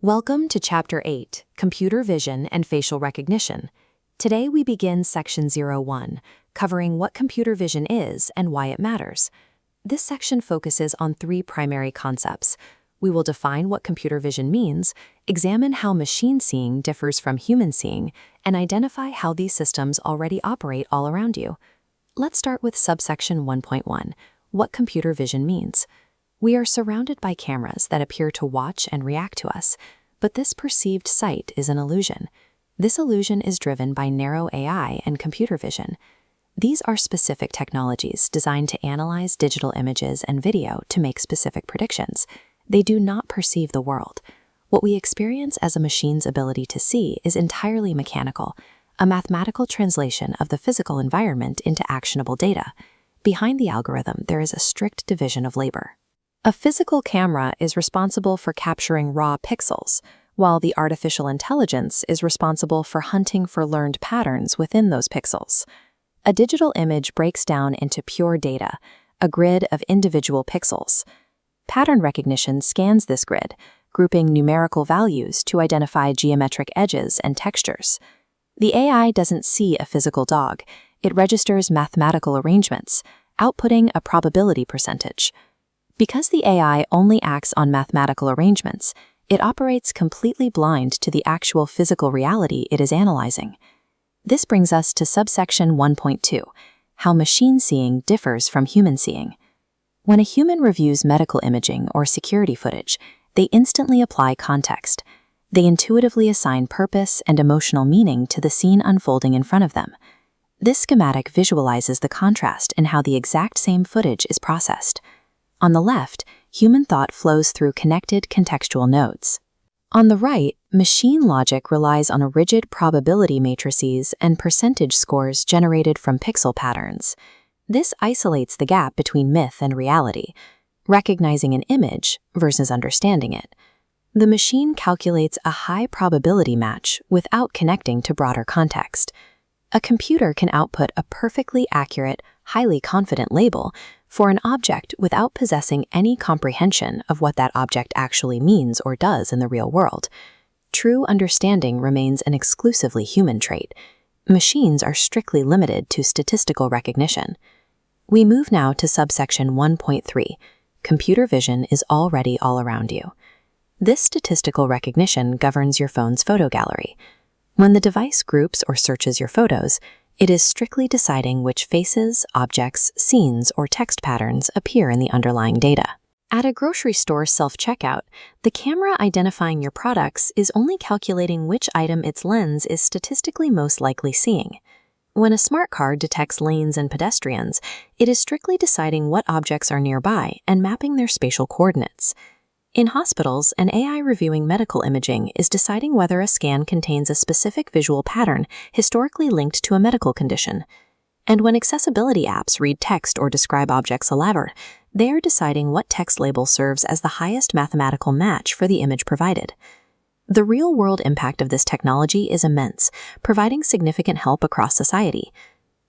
Welcome to Chapter 8, Computer Vision and Facial Recognition. Today we begin Section 01, covering what computer vision is and why it matters. This section focuses on three primary concepts. We will define what computer vision means, examine how machine seeing differs from human seeing, and identify how these systems already operate all around you. Let's start with subsection 1.1, what computer vision means. We are surrounded by cameras that appear to watch and react to us, but this perceived sight is an illusion. This illusion is driven by narrow AI and computer vision. These are specific technologies designed to analyze digital images and video to make specific predictions. They do not perceive the world. What we experience as a machine's ability to see is entirely mechanical, a mathematical translation of the physical environment into actionable data. Behind the algorithm, there is a strict division of labor. A physical camera is responsible for capturing raw pixels, while the artificial intelligence is responsible for hunting for learned patterns within those pixels. A digital image breaks down into pure data, a grid of individual pixels. Pattern recognition scans this grid, grouping numerical values to identify geometric edges and textures. The AI doesn't see a physical dog, it registers mathematical arrangements, outputting a probability percentage. Because the AI only acts on mathematical arrangements, it operates completely blind to the actual physical reality it is analyzing. This brings us to subsection 1.2, how machine seeing differs from human seeing. When a human reviews medical imaging or security footage, they instantly apply context. They intuitively assign purpose and emotional meaning to the scene unfolding in front of them. This schematic visualizes the contrast in how the exact same footage is processed. On the left, human thought flows through connected contextual nodes. On the right, machine logic relies on rigid probability matrices and percentage scores generated from pixel patterns. This isolates the gap between myth and reality, recognizing an image versus understanding it. The machine calculates a high probability match without connecting to broader context. A computer can output a perfectly accurate, highly confident label for an object without possessing any comprehension of what that object actually means or does in the real world. True understanding remains an exclusively human trait. Machines are strictly limited to statistical recognition. We move now to subsection 1.3. Computer vision is already all around you. This statistical recognition governs your phone's photo gallery. When the device groups or searches your photos, it is strictly deciding which faces, objects, scenes, or text patterns appear in the underlying data. At a grocery store self-checkout, the camera identifying your products is only calculating which item its lens is statistically most likely seeing. When a smart car detects lanes and pedestrians, it is strictly deciding what objects are nearby and mapping their spatial coordinates. In hospitals, an AI reviewing medical imaging is deciding whether a scan contains a specific visual pattern historically linked to a medical condition. And when accessibility apps read text or describe objects aloud, they are deciding what text label serves as the highest mathematical match for the image provided. The real-world impact of this technology is immense, providing significant help across society.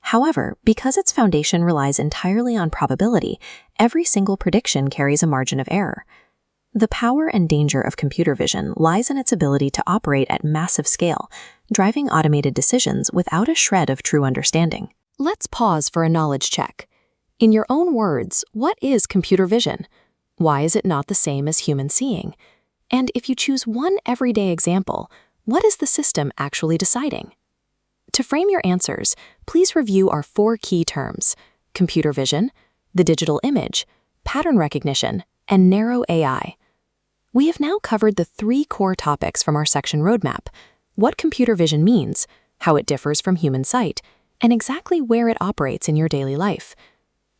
However, because its foundation relies entirely on probability, every single prediction carries a margin of error. The power and danger of computer vision lies in its ability to operate at massive scale, driving automated decisions without a shred of true understanding. Let's pause for a knowledge check. In your own words, what is computer vision? Why is it not the same as human seeing? And if you choose one everyday example, what is the system actually deciding? To frame your answers, please review our four key terms: computer vision, the digital image, pattern recognition, and narrow AI. We have now covered the three core topics from our section roadmap: what computer vision means, how it differs from human sight, and exactly where it operates in your daily life.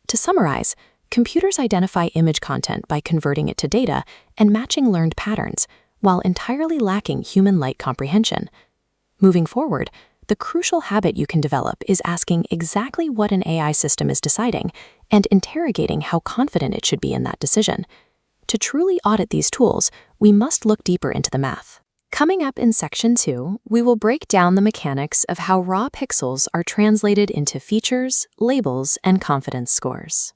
To summarize, computers identify image content by converting it to data and matching learned patterns, while entirely lacking human-like comprehension. Moving forward, the crucial habit you can develop is asking exactly what an AI system is deciding and interrogating how confident it should be in that decision. To truly audit these tools, we must look deeper into the math. Coming up in Section 2, we will break down the mechanics of how raw pixels are translated into features, labels, and confidence scores.